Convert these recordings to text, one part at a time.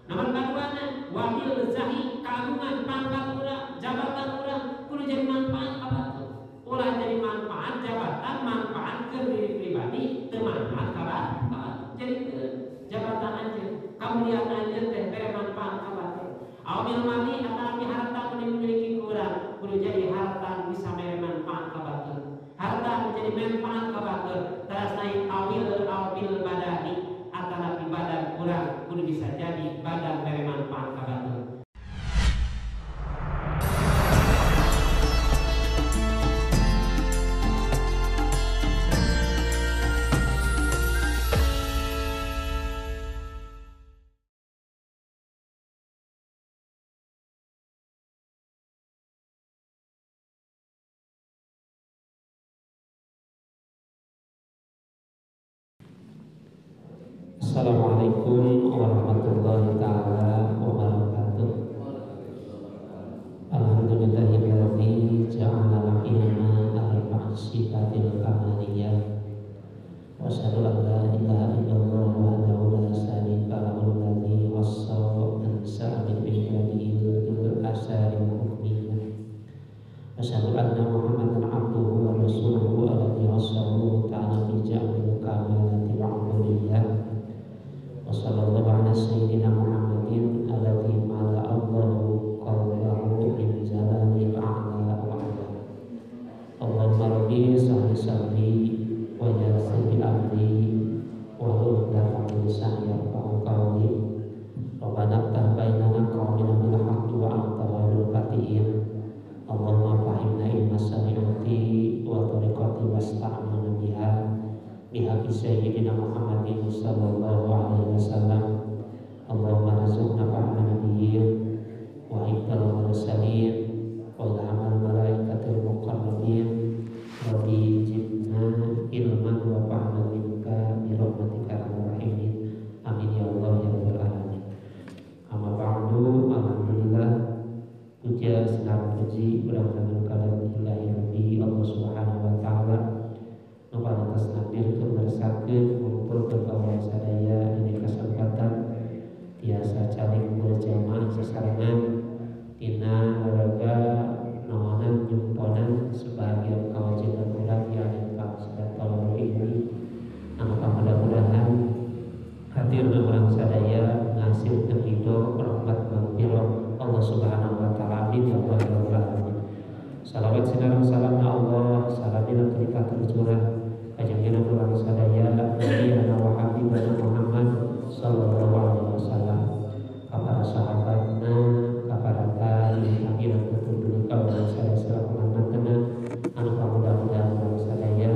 Nomor kaduana wakil zahi kagungan pangkat urang jabatan urang kudu jadi manfaat kabatu. Ulah jadi manfaat jabatan manfaat ke diri pribadi teu manfaat kabatu. Jadi jabatan anjeun kamuliaan anjeun teh bere manfaat kabatu. Awil mali atapi harta kudu dimiliki urang kudu jadi harta bisa bere manfaat kabatu. Harta menjadi manfaat kabatu teras naik awil badani atanapi badan urang kudu bisa jadi badan bere manfaat kabatu. Assalamualaikum warahmatullahi ta'ala wabarakatuh. Alhamdulillahilladzi ja'ala al-ilma al-ma'sifatil kamaliyah wa asyhadu an la ilaha illallah wahdahu la syarika lahu alladzi wassa ansa bil ibadil asari mu'minah wa asyhadu anna muhammadan abduhu wa rasuluhu alladzi wassahu ta'ala bi ja'il kamalati wa'budiyah wa sallallahu ala sayyidina Muhammadin alladzi mala Allahu qawlahu min jalali a'la wa a'la. Allahumma rabbi sahli wa yassir amri wa hlul lisani yafqahu qawli. Rabbana ftah bainana qawlana bil haqqi wa anta khairul fatihin. Allahumma fahimna ilma sari'ati wa tariqati wasta'amana biha sayyidina Muhammadin sallallahu alaihi wasallam. Allahumma rizqna fahma nabiyyin wa hibdal mursalin wa ilhamal malaikatil muqarrabin wa bijibna ilman wa fahman minka bi rahmatika arhamar rahimin. Amin ya Allah ya rabbal alamin. Amma ba'du, alhamdulillah puja senang puji mudah-mudahan kalian lillahi rabbi Allah subhanahu wa ta'ala numpang atas nakdir kemersakeun ngumpul ke bawah sadaya ini kesempatan tiasa caling berjamaah sesarengan dina haraga naonan nyumponan sebahagian kawajiban urang yang kang sedatol ini angka mudah-mudahan hadir urang sadaya ngasilkeun ridho rahmat maghfirah Allah subhanahu wa ta'ala. Amin ya Allah ya rabbal alamin. Salawat sinareng salam Allah salamina terlipat tercurah kajengna urang sadaya Nabi wa habibana Muhammad sallallahu alaihi wasallam ka para sahabatna ka para tabi'in anu tutur ka urang sadaya salamatna anu mudah-mudahan urang sadaya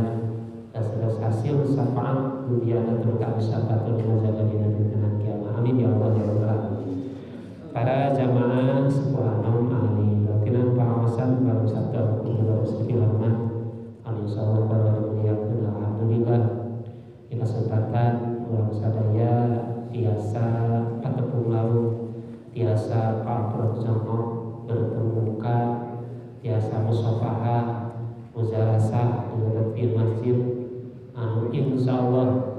dasaras hasil syafaat dunia dan terutama syafaat mazhabana dina kiamat. Amin ya Allah ya rabbal alamin. Para jamaah sebuah nom ahli rutinan pengawasan baru sabda hukum seperti hormat insyaallah pada muliakeun. Alhamdulillah di kesempatan urang sadaya tiasa patepung laut tiasa pamrok jamaah bertemu muka tiasa musafahah muzalasah di masjid anu insyaallah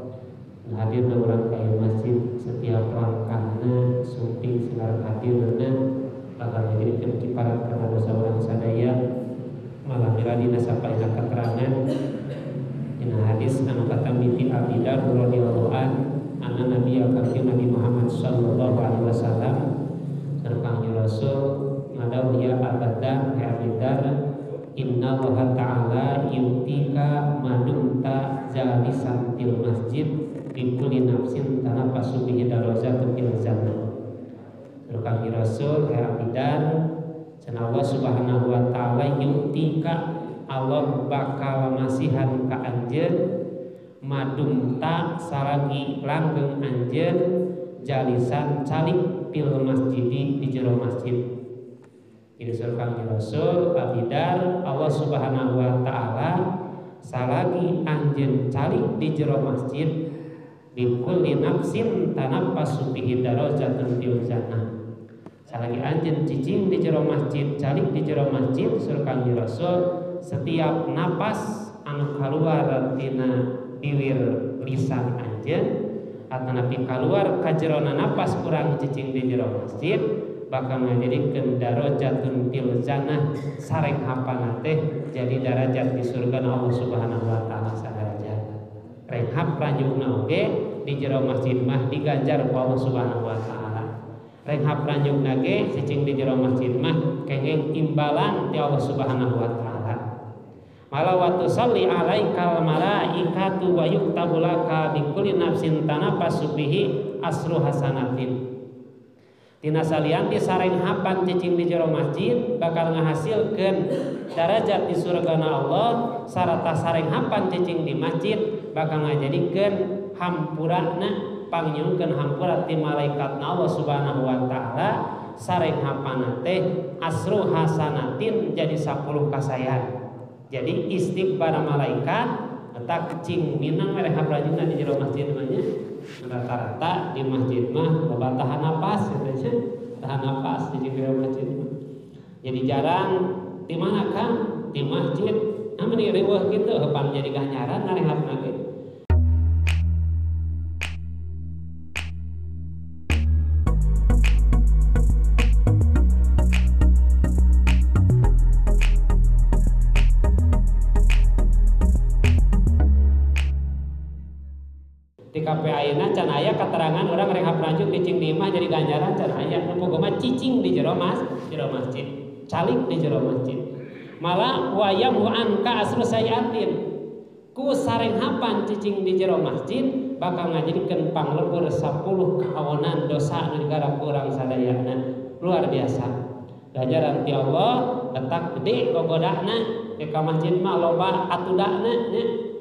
hadir urang ka masjid setiap langkahna suping sinareng hadirna bakal dijadikeun kiparat kana dosa urang sadaya. Malam dina sapaina keterangan dina hadis anu katam ti Abi Dzar radhiyallahu an anna Nabi Nabi Muhammad sallallahu alaihi wasallam sareng Rasul ngadaw ya abada ya Abi Dzar inna Allah ta'ala yutika madumta jalisan til masjid bi kulli nafsin tanaffasu bihi darajatun fil jannah. Sareng Rasul ya Abi Dzar cenah Allah subhanahu wa ta'ala yutika Allah bakal masihan ka anjeun madumta salagi langgeng anjeun jalisan calik fil masjidi di jero masjid. Disuruhkan Rasul Abi Dzar Allah subhanahu wa ta'ala salagi anjeun calik di jero masjid bi kulli nafsin tanaffasu bihi darajatun fil jannah. Salagi anjeun cicing di jero masjid calik di jero masjid surkan Rasul setiap napas anu kaluar tina bibir lisan anjeun atanapi keluar ka jerona napas kurang cicing di jero masjid bakal ngajadikeun darajatun fil jannah sareng hapana teh jadi darajat di surga Allah Subhanahu wa taala sadarajat. Rek hap ranjungna oge di jero masjid mah diganjar ku Allah Subhanahu wa taala. Rek hap ranjungna ge cicing di jero masjid mah kenging imbalan ti Allah Subhanahu wa taala. Mala wa tusalli alaikal malaikatu wa yuktabu laka bi kulli nafsin tanaffasu bihi asru hasanatin. Tina salian ti sareng hapan cicing di jero masjid bakal ngahasilkeun darajat di surgana Allah sarta sareng hapan cicing di masjid bakal ngajadikeun hampurana pangnyeungkeun hampura ti malaikatna Allah Subhanahu wa taala sareng hapana teh asru hasanatin jadi 10 kasayan. Jadi istighfar malaikat eta cing minang mere haprajuna di jero masjid mah nya rata-rata di masjid mah loba tahan napas gitu nya. Tahan napas di jero masjid. Jadi jarang di mana kan di masjid amun riweuh kitu heupan jadi ganjaran narehapna ge. Di kafe ayeuna can aya keterangan orang rek hapranjuk cicing di imah jadi ganjaran can aya nu pogoma cicing di jero masjid calik di jero masjid malah wayamu anka asru sayatin ku sareng hapan cicing di jero masjid bakal ngajadikeun panglebur 10 kaonan dosa nu digarap urang sadayana luar biasa. Ganjaran ti Allah letak gede gogodana ke masjid mah loba atudana nya.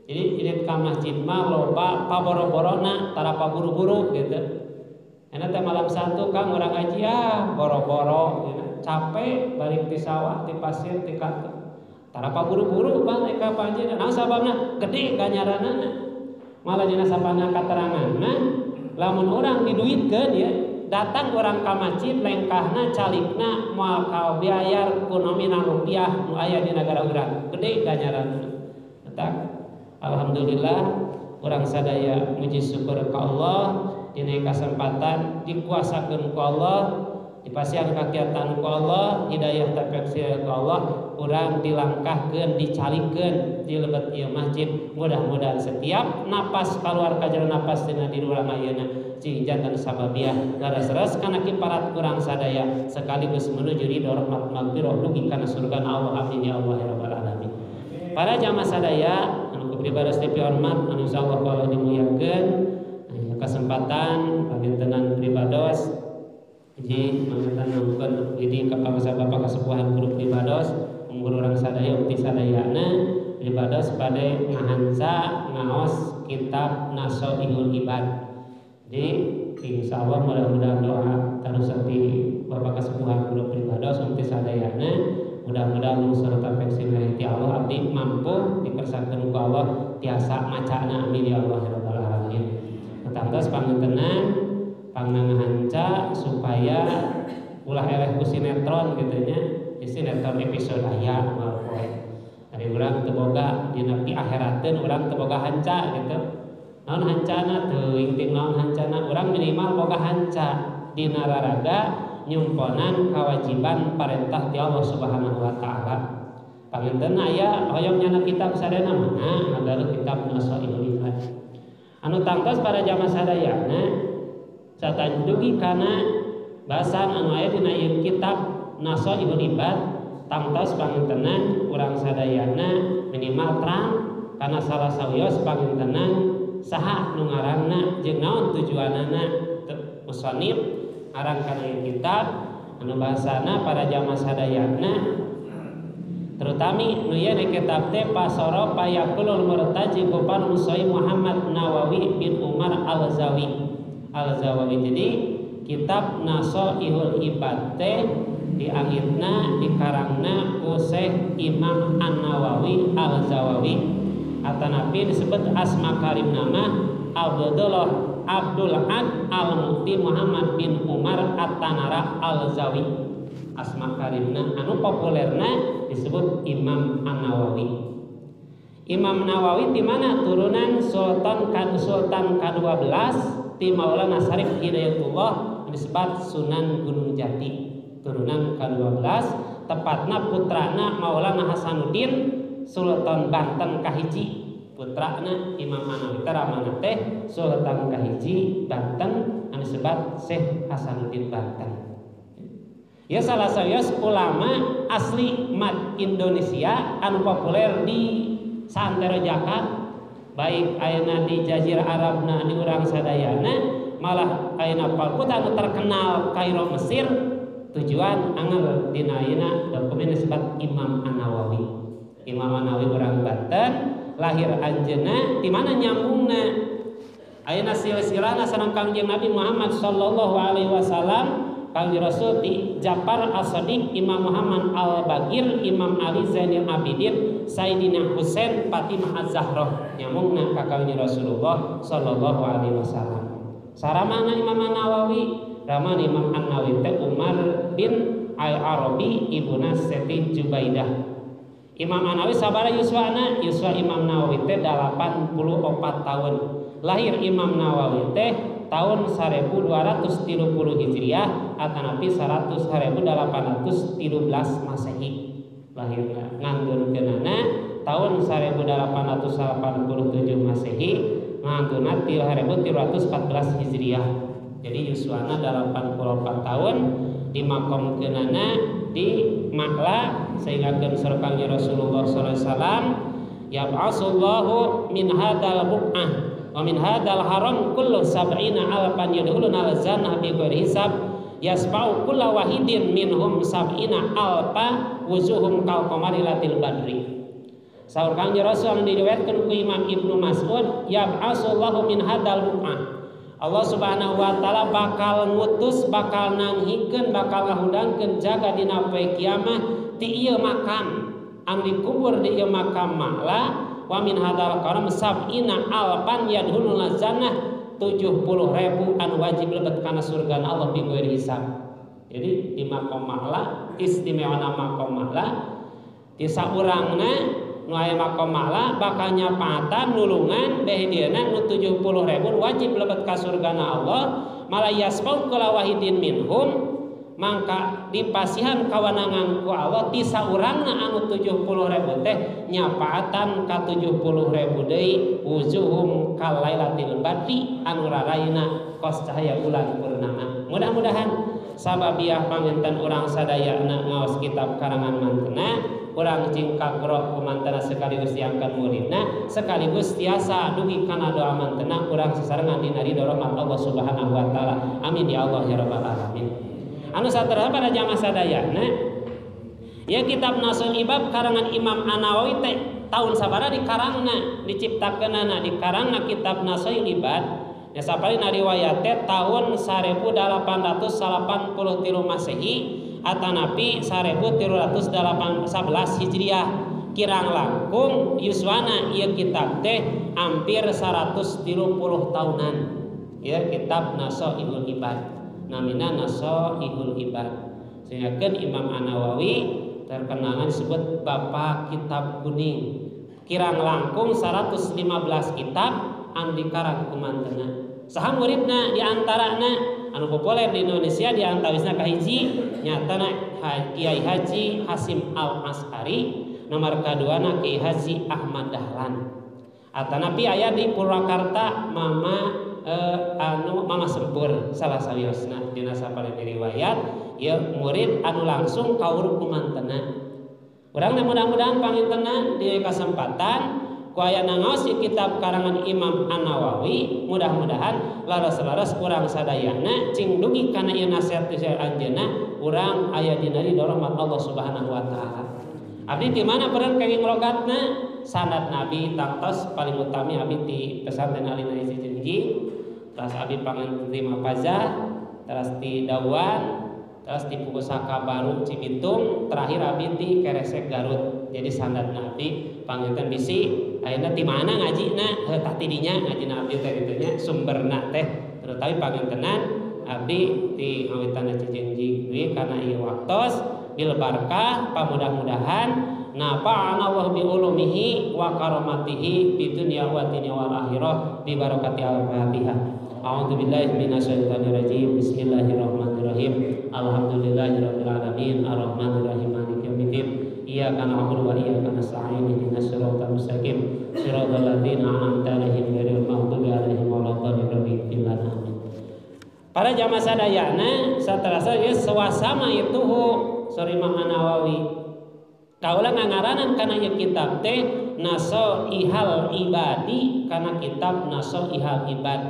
Jadi ini ka masjid mah loba paboro-borona tara paburu-buru gitu. Enak teh malam satu Kang urang ngaji boro-boro gitu. Capek balik di sawah di pasir di kantor. Tara paburu-buru bang ka panjeun. Naon sababna? Gede ganjaranna. Malah dina sapana kateranganna lamun urang diduitkeun ya datang orang ka masjid lengkahna calikna moal kabayar ku nominal rupiah nu aya di negara urang. Gede ganjaranna. Eta alhamdulillah orang sadaya muji syukur ke Allah dina kesempatan dikuasakeun ku Allah dipasihan kakiatan ku Allah hidayah taufik ku Allah urang dilangkahkeun dicalikeun di lebet ieu masjid mudah-mudahan setiap napas keluar ka jero napas dina diri urang ayeuna cing jantan sababiah laras-ras kana kiparat urang sadaya sekaligus menuju ridho rahmat maghfirah dugi kana surga Allah amin ya Allah ya rabbal alamin. Para jamaah sadaya pribadi TV hormat anu insyaallah kalau dimuliakeun kesempatan pangintenan pribados hiji mangetan nangkeun jadi ka bapak kasepuhan guru pribados guru urang sadaya uti sadayana pribados bade ngahanca ngaos kitab Nasoihul Ibad. Jadi insyaallah mudah-mudahan doa terus di bapak kasepuhan guru pribados uti sadayana mudah-mudahan unsur taufik ti Allah abdi mampu dipersakeun ku Allah tiasa macana amin ya Allah ya rabbal alamin. Tangtos pangentenan pangangahanca supaya ulah eleh ku sinetron kitu nya di sinetron episode aya moal poe. Ari urang teu boga dina pi akhirateun urang teu boga hanca gitu. Naon hancana teuing ting naon hancana urang minimal boga hanca dina raraga nyumponan kewajiban perintah ti Allah Subhanahu wa taala. Panginten aya hoyong nyana kitab sadayana mana adalah kitab Nasoihul Ibad. Anu tangtos para jamaah sadayana satandugi kana bahasan anu aya dina ieu kitab Nasoihul Ibad tangtos pangintenan urang sadayana minimal terang kana salah sawios pangintenan saha nu ngaranna jeung naon tujuanana musannif arang kana kitab anu bahasana para jamaah sadayana terutami nu ieu kitab teh pasara payaqulul murtaji Gufar Musai Muhammad Nawawi bin Umar Al-Zawi. Jadi kitab Nasoihul Ibad teh dianggitna dikarangna ku Syekh Imam An-Nawawi Al-Zawawi atanapi disebut asma karim nama Abdul Ad Al-Mufti Muhammad bin Umar At-Tanara Al-Zawi. Asma karimna anu populerna disebut Imam An-Nawawi. Imam Nawawi di mana turunan Sultan ke-12 ti Maulana Syarif Hidayatullah disebut Sunan Gunung Jati. Turunan ke-12 tepatna putrana Maulana Hasanuddin Sultan Banten kahiji. Putrana Imam Nawawi ramana teh Sultan kahiji Banten anu disebut Syekh Hasanuddin Banten. Ya salah sayos ulama asli mat Indonesia anu populer di santero Jakarta, baik ayeuna di Jazirah Arabna di urang sadayana, malah ayeuna palput anu terkenal Kairo Mesir, tujuan angel dina ayeuna dokumen disebut Imam An-Nawawi. Imam An-Nawawi urang Banten, lahir anjeunna di mana nyambungna ayeuna silsilahna sareng Kangjeng Nabi Muhammad sallallahu alaihi wasallam. Kangjeng Rasul di Ja'far As-Shadiq, Imam Muhammad Al-Baqir, Imam Ali Zainal Abidin, Sayyidina Husain, Fatimah Az-Zahra nyamungna ka Kangjeng Rasulullah sallallahu alaihi wasallam. Saramana Imam An-Nawawi, ramana Imam An-Nawawi teh Umar bin Al-Arabi ibuna Siti Jubaidah. Imam An-Nawawi sabaraha yuswana? Yuswa Imam Nawawi teh 84 tahun. Lahir Imam Nawawi teh tahun 1230 Hijriah atanapi 100.813 Masehi. Lahirna nganggeunkeunana tahun 1887 Masehi, nganggeunna 1314 Hijriah. Jadi yuswana 84 tahun dimakomkeunana di Makla sehingga keun Kangjeng Rasulullah sallallahu alaihi wasallam yab'asullahu min hadzal buq'ah wa min hadzal haram kullu sab'ina alfan yadkhuluna al-jannah bi ghairi hisab yasba'u kullu wahidin minhum sab'ina alfa wujuhum kal qamari latil badri. Saur Kangjeng Rasul diriwayatkeun ku Imam Ibnu Mas'ud, yab'asullahu min hadzal buq'ah. Allah Subhanahu wa taala bakal ngutus, bakal nanghikeun, bakal ngahudangkeun jaga dina poe kiamat ti ieu makam anu dikubur di ieu makam Ma'la. Wa min hadzal qaram sab'ina alfan yadkhuluna jannah 70.000 anu wajib lebet kana surga Allah bi ghairi hisab. Jadi di makam Ma'la, istimewana makam Ma'la di saurangna nu aya makam Ma'la bakal nyapatan nulungan behedieuna nu 70.000 wajib lebet ka surgana Allah, malah yasfau kula wahidin minhum mangka dipasihan kawanangan ku Allah ti saurangna anu 70.000 teh nyapaatan ka 70.000 deui wujuhum kalailatil badri anu rarayna kos cahaya bulan purnama. Mudah-mudahan sababiah panginten urang sadayana ngaos kitab karangan mantena, urang cingkak roh kumantena sekaligus diangkat muridna, sekaligus tiasa dugi kana doa mantena urang sasarengan dina ridho rahmat Allah Subhanahu wa taala. Amin ya Allah ya rabbal alamin. Anu saterusna pada jamaah sadayana, ya kitab Nasul Ibab karangan Imam An-Nawawi teh tahun sabaraha dikarangna, diciptakeunana dikarangna kitab Nasul Ibad. Ya saparina riwayat teh tahun 1883 Masehi atanapi 1311 Hijriah. Kirang langkung yuswana ieu kitab teh hampir 130 tahunan. Ya kitab Nasaihul Ibad. Namina Nasaihul Ibad. Sehingga Imam An-Nawawi terkenal disebut Bapak Kitab Kuning. Kirang langkung 115 kitab anu dikarang kumantena. Saha muridna diantarana anu populer di Indonesia diantawisna kahiji nyatana Kiai Haji Hasim Al-As'ari, nomor kaduana Kiai Haji Ahmad Dahlan. Atanapi aya di Purwakarta Mama Sempur salah sawiosna dina sapaleun riwayat ieu murid anu langsung kauruk kumantena. Urang mudah-mudahan pangintenna di kesempatan ku aya ngaos di kitab karangan Imam An-Nawawi, mudah-mudahan laras-laras urang sadayana cing dugi kana ieu nasihat anjeunna urang aya dina ridho rahmat Allah Subhanahu wa taala. Abdi di mana peureun kenging logatna sanad Nabi tangtos paling utami abdi di pesantren Alina Cijenji, terus abdi panganterima Pazah, terus di Dawan, terus di Pusaka Baru Cibitung, terakhir abdi di Keresek Garut. Jadi sanad Nabi panginten bisi ayeuna ti mana ngajina tah tidinya ngajina abdi teh ditu nya sumberna teh terutawi pangintenan abdi di Ngawitan Cijenji kana ieu waktos bil barkah pamudah-mudahan nafa'ana Allah bi ulumihi wa karamatihi fid dunya wa akhirah bi barakati al-Fatihah. A'udzu billahi minasyaitonir rajim. Bismillahirrahmanirrahim. Alhamdulillahirabbil alamin arrahmanir rahim maliki yaumiddin. Iyyaka na'budu wa iyyaka nasta'in ihdinas siratal mustaqim siratal ladzina an'amta 'alaihim ghairil maghdubi 'alaihim waladdallin. Amin. Para jamaah sadayana saterasa geus sawasama itu sori Imam Nawawi. Kaula ngangaranan kana ieu kitab teh Nasoihal Ibadi kana kitab Nasoihal Ibad.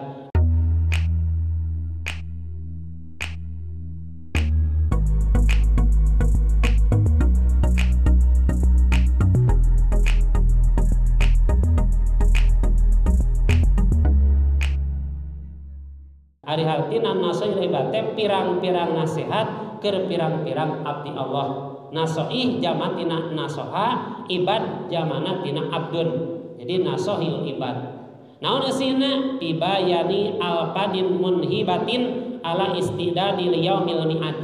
Ari hartina nasoih ibate pirang-pirang nasihat keur pirang-pirang abdi Allah. Nasoih jamatina nasoha, ibad jamana tina abdun. Jadi nasohil ibad. Naon eusina bibayani alfadin munhibatin ala istidadi liyaumil mi'ad.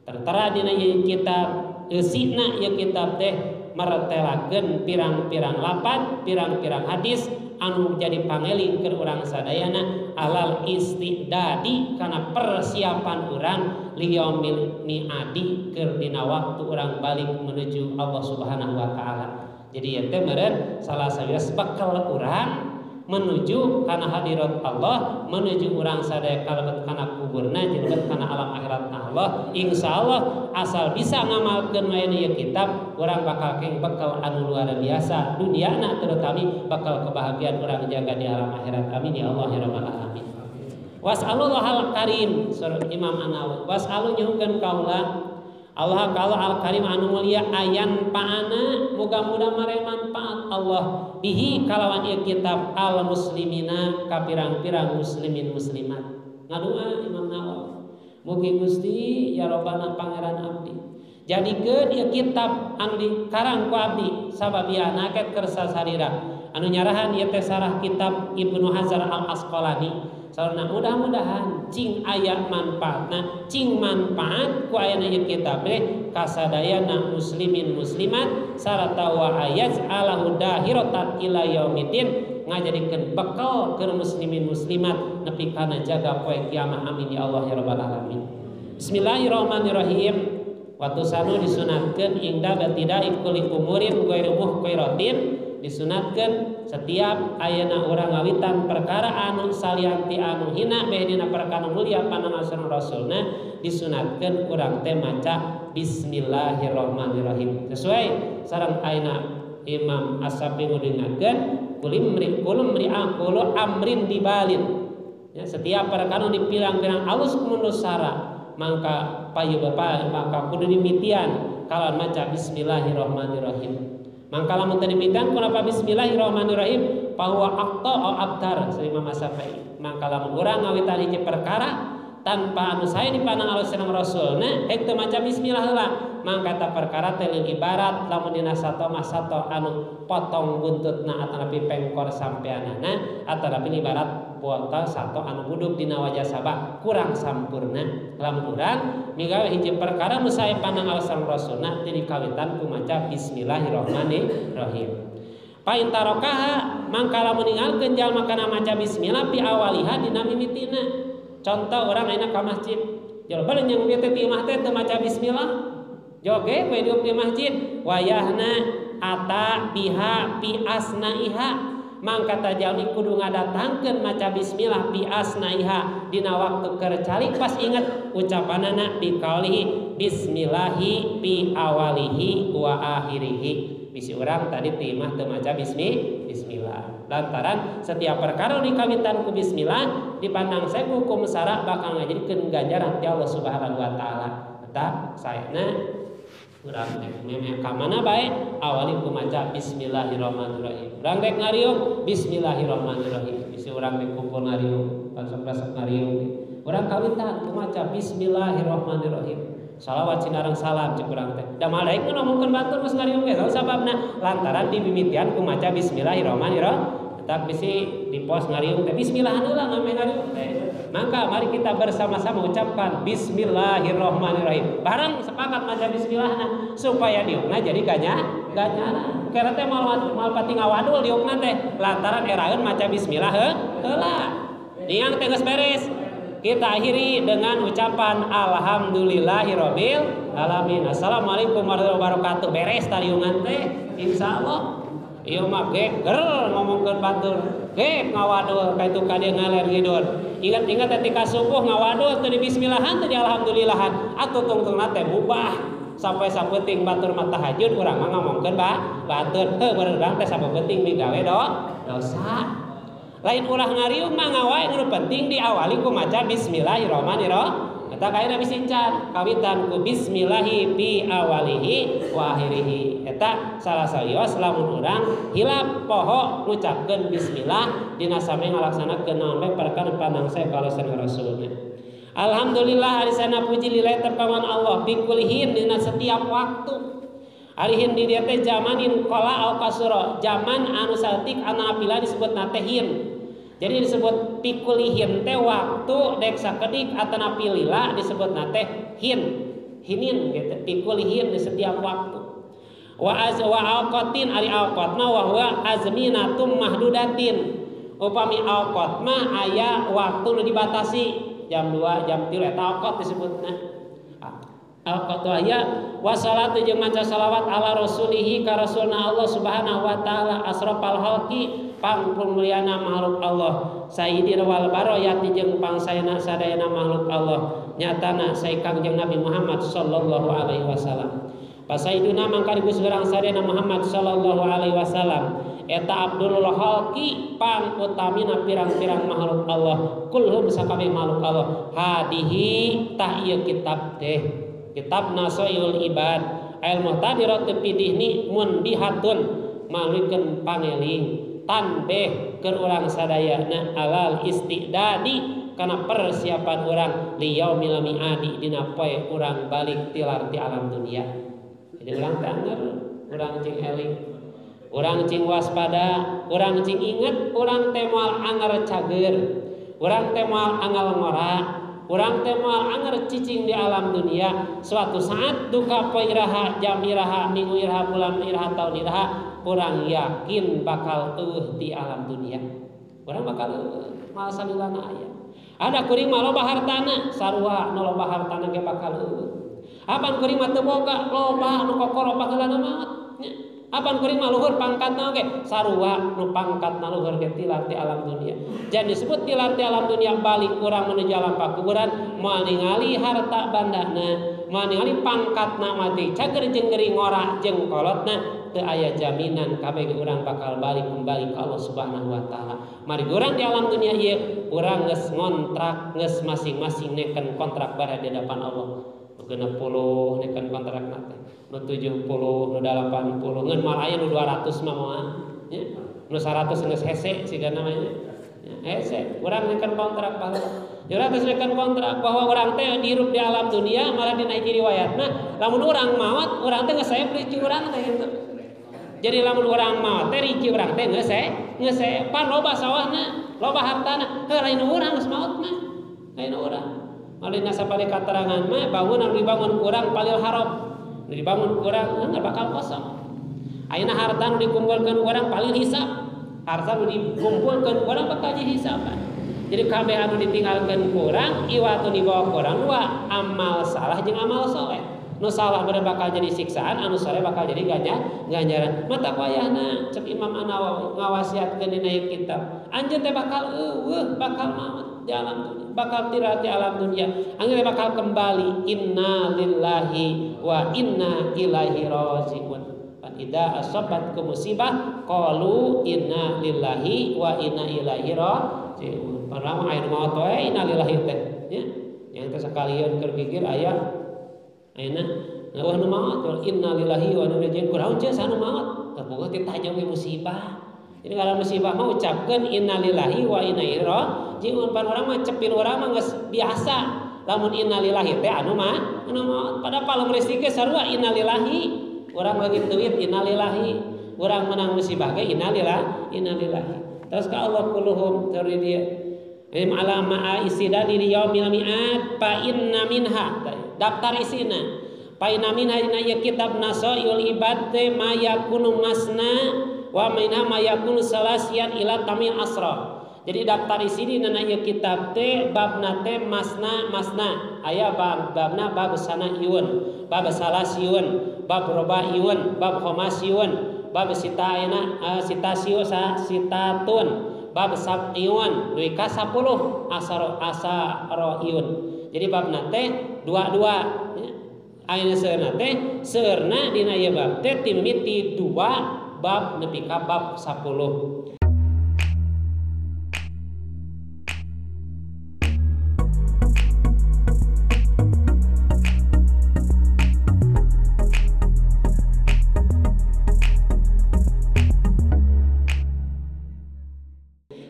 Tertera dina ieu kitab eusina ieu kitab teh martelakeun pirang-pirang lapad, pirang-pirang hadis anu jadi pangeling keur urang sadayana alal istidadi kana persiapan urang liyaumil mi'adi keur dina waktu urang balik menuju Allah Subhanahu wa taala. Jadi ieu teh meureun salah sawias bekal urang menuju kana hadirat Allah, menuju urang sadaya kalebet kana kuburna jeung kana alam akhiratna Allah. Insyaallah asal bisa ngamalkeun wae ieu kitab, urang bakal keng bekal anu luar biasa duniana terutama bakal kebahagiaan urang jaga di alam akhirat. Amin ya Allah ya rabbal alamin. Was'alullahal karim surah Imam An-Nawawi. Was'alu nyuhkeun kaula Allah kalau al-karim anu mulia ayan paana muga-muga mare manfaat Allah bihi kalawan ieu kitab al muslimina ka pirang-pirang muslimin muslimat. Ngadua Imam Nawawi mugi Gusti ya Rabbana pangeran abdi jadikeun ieu kitab anu dikarang ku abdi sababiana ket keur sasarira anu nyarahan ieu teh sarah kitab Ibnu Hajar al-Asqalani. Sarana mudah-mudahan cing aya manfaatna, cing manfaat ku ayana ieu kitab teh kasadayana muslimin muslimat sarata wa ayaj'alahu dahiratan ila yaumiddin ngajadikeun bekal keur muslimin muslimat nepi kana jaga poe kiamat. Amin ya Allah ya rabbal alamin. Bismillahirrahmanirrahim. Waktu sanu disunatkeun ingda batidai kulli umurin ghairu muhqiratin, disunatkeun setiap ayana urang ngawitan perkara anu salianti anu hina bae dina perkara mulia panangasan rasulna disunatkeun urang teh maca bismillahirrahmanirrahim sesuai sareng ayeuna Imam As-Syafi'i ngudungakeun kulum ri'aqulu amrin dibalin. Ya, setiap perkara dipirang-pirang alus kumundu sara mangka payu bapa maka kudu dimitian kalawan maca bismillahirrahmanirrahim. Mangka lamun teu dipitian kunapa bismillahirrahmanirrahim bahwa aqta abtar Imam As-Syafi'i. Mangka lamun urang ngawitan hiji perkara tanpa anu sae dipandang Allah sareng Rasulna hek teu maca bismillah heula mangka ta perkara teh ibarat lamun dina sato mah sato anu potong buntutna atanapi pengkor sampeanana atanapi ibarat puasa sato anu buduk dina wajah sabah kurang sampurna. Lamun urang migawe hiji perkara nu sae pandang Allah sareng Rasulna teu dikawitan ku maca bismillahirrahmanirrahim. Pain tarokaha mangka lamun ninggalkeun jalma kana maca bismillah pi awaliha dina mimitina. Contoh orang enak ke masjid, jawaban yang dia teh imah teh maca bismillah, joge we di masjid, wayahna ata biha pi asnaiha, mangka tajalmi kudu ngadatangkeun maca bismillah pi asnaiha dina waktu keur cari pas inget ucapanana bi qaulihi bismillahi pi awalihi wa akhirihi. Bisi orang tadi timah teu maca bismillah. Lantaran setiap perkara dikawitan ku bismillah dipandang saya hukum syara bakal ngajadikeun ganjaran ti Allah Subhanahu wa taala. Eta saena urang meme ka mana bae awali ku maca bismillahirrahmanirrahim. Urang rek ngariung bismillahirrahmanirrahim. Bisi urang rek kumpul ngariung, pasok-pasok ngariung. Urang kawitan ku maca bismillahirrahmanirrahim. Salawat sinareng salam cek urang teh. Da malaik ngomongkeun batur geus ngariung ge sababna lantaran dimimitian ku maca bismillahirrahmanirrahim. Tetap bisi di pos ngariung teh bismillah heula ngame ngariung teh. Maka mari kita bersama-sama ucapkan Bismillahirrahmanirrahim. Barang sepakat maca bismillahna supaya diukna jadi ganjaran. Karena teh mal pati ngawadul diukna teh lantaran eraeun maca bismillah heula. Niang teh geus beres. Kita akhiri dengan ucapan alhamdulillahirabbil alamin. Assalamualaikum warahmatullahi wabarakatuh. Beres tariungan teh insyaallah. Ieu mah geger ngomongkeun batur. Gek ngawadul ka itu ka dieu ngaler ngidul. Ingat-ingat ketika subuh ngawadul teu di bismillahan teu di alhamdulillahan. Atuh tungtungna teh mubah sampai sapenting batur mah tahajud urang mah ngomongkeun batur. Heuh beurang teh sapenting migawe dosa. Lain ulah ngariung mah ngawae nu penting diawali ku maca bismillahirrahmanirrahim. Eta kaina bisi can kawitan ku bismillahi fi awalihi wa akhirih. Eta salah salios lamun urang hilap poho ngucapkeun bismillah dina same ngalaksanakeun naon bae perkara panangsa kalasan rasulna. Alhamdulillah arisana puji lillahi terkawan Allah bikulihin dina setiap waktu. Arihin di dieu teh zamanin qala au kasura, zaman anu saeutik anu apila disebut natehin. Jadi disebut pikulihin teh waktu dek sakedik atana pilila disebut nate hinin gitu. Pikulihin di setiap waktu. Wa awqatin ari awqat mah wa huwa azminatum mahdudatin. Upami awqat mah aya waktu nu dibatasi jam 2 jam 3 eta awqat disebutna. Awqat aya wa salatu jeung maca salawat ala rasulihi ka rasulna Allah Subhanahu wa taala asrafal khalqi pangmulyana makhluk Allah sayyidina wal barayati jeung pangsayana sadayana makhluk Allah nyatana sae Kangjeng Nabi Muhammad sallallahu alaihi wasallam pasaiduna mangkarigus urang sadayana Muhammad sallallahu alaihi wasallam eta abdulul khalqi pangutamina pirang-pirang makhluk Allah kulhum sakabeh makhluk Allah hadihi tah ieu kitab teh kitab Nasoiul Ibad al muhtadirat pidihni mundihatun malikeun pangeling tanbeh keur urang sadayana alal istidadi kana persiapan urang liyaumil miadi dina poe urang balik tilar ti alam dunia. Jadi urang teh anger, urang cing eling, urang cing waspada, urang cing inget, urang teh moal anger cager, urang teh moal angal ngora, urang teh moal anger cicing di alam dunia. Suatu saat duka poe iraha, jam iraha, minggu iraha, bulan iraha, tahun iraha, urang yakin bakal di alam dunia. Urang bakal mal salilana aya. Ada kuring mah loba hartana, sarua nu loba hartana ge bakal Apan kuring mah teu boga, loba nu kokoro bageulana maot. Apan kuring mah luhur pangkatna oge, sarua nu pangkatna luhur ge tilar ti alam dunia. Jadi disebut tilar ti alam dunia balik urang menuju alam pakuburan, moal ningali harta bandana, moal ningali pangkatna mati, cager jeung geuring ngora jeung kolotna, teu aya jaminan kabeh urang bakal balik kembali ka Allah Subhanahu wa taala. Mari urang di alam dunia ieu urang geus ngontrak, geus masing-masing neken kontrak bareng di hadapan Allah. 60 neken kontrak nate. Nu 70, nu 80, ngeun mal aya nu 200 mah moal. Nya. Nu 100 geus hese siga namanya. Hese, urang neken kontrak baheula. Urang geus neken kontrak bahwa urang teh dihirup di alam dunia malah dina hiji riwayatna lamun urang maot urang teh geus sae riji urang teh kitu. Jadi lamun urang maot teh riji urang teh geus sae pan loba sawahna, loba hartana, heuh lain urang geus maot mah. Lain urang. Alina sapade katerangan mah bangunan dibangun kurang palil harap. Dibangun kurang enggak bakal kosong. Ayeuna harta nu dikumpulkeun urang palil hisab. Harta nu dikumpulkeun urang bakal dihisaban. Jadi kabeh anu ditinggalkeun kurang iwatu dibawa kurang dua amal salah jeung amal saleh. Nu salah bener bakal jadi siksaan, anu saleh bakal jadi ganjaran. Mata wayahna cek Imam An-Nawawi ngawasiatkeun dina kitab. Anjeun teh bakal bakal maot di alam dunia, bakal tirar di alam dunia. Anjeun bakal kembali inna lillahi wa inna ilaihi rajiun. Fa idza asabatkum musibah qalu inna lillahi wa inna ilaihi rajiun. Padahal aya maot wae inna lillahi teh nya. Yang teh sakalian keur gigir aya ayeuna ngeueuh nu maot inna lillahi wa inna ilaihi rajiun. Kunaon ceuk sanu maot? Teu boga teh tajam ge musibah. Jadi kalau musibah mah ucapkeun inna lillahi wa inna ilaihi rajiun. Pan urang mah cepil urang mah geus biasa. Lamun inna lillahi teh anu maot. Pada palem rezeki ge sarua inna lillahi. Urang lagi duit inna lillahi. Urang menang musibah ge inna lillahi. Terus ka Allah kulluhum teureun dia. ala ma'a istidadi li yaumil mi'ad fa inna minha daftar isina fa inna minha dina ieu kitab nasail ibad teh ma yakunu masna wa minha ma yakunu salasian ila tamil asra. Jadi daftar isini dina ieu kitab teh babna teh masna aya babna bab sanaiun, bab salasiun, bab robaiyun, bab khomasiyun, bab sitaina sitatun, bab sab'iun duwi ka 10 asaroiun. Jadi babna teh dua-dua ayeuna seurna teh seurna dina ieu bab teh timiti 2 bab nepi ka bab 10.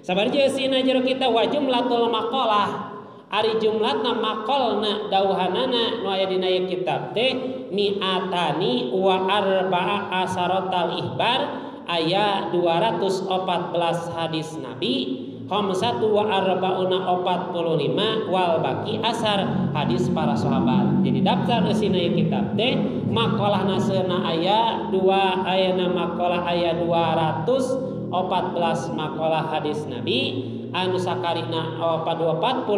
Sabarja sina jero kita wa jumlatul maqalah ari jumlatna maqalna dauhanana nu aya dina ieu kitab teh mi'atani wa arba'a asaratal ihbar aya 214 hadis Nabi khamsatu wa arba'una 45 wal baqi asar hadis para sahabat. Jadi daftar sina ieu kitab teh maqalahna seuna aya 2 ayana maqalah aya 214 makalah hadis Nabi anu sakarina 45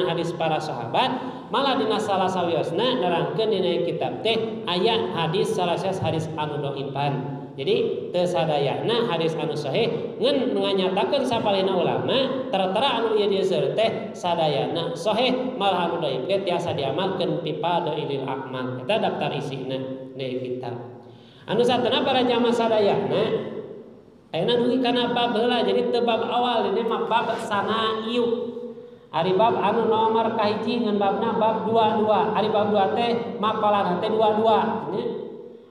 hadis para sahabat malah dina salah sawiosna nerangkeun dina kitab teh aya hadis salases hadis anu dhaifan. Jadi teu sadayana hadis anu sahih ngan nganyatakeun sapalina ulama tara-tara anu ieu diseur teh sadayana sahih malah anu dhaif ge tiasa diamalkeun pipadilil a'mal. Eta daftar isina dina kitab. Anu satuna para jamaah sadayana ayeuna dugi kana bab heula jadi teu bab awal ini mah bab sanaiu. Ari bab anu nomor kahiji ngan babna bab 22. Ari bab 2 teh maqalah teh 22 nya.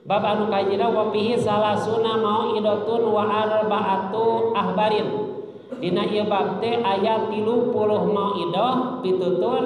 Bab anu kahijina wa fihi salasuna mau'idatun wa arba'atu ahbarin. Dina ieu bab teh aya 30 mau'idah pitutur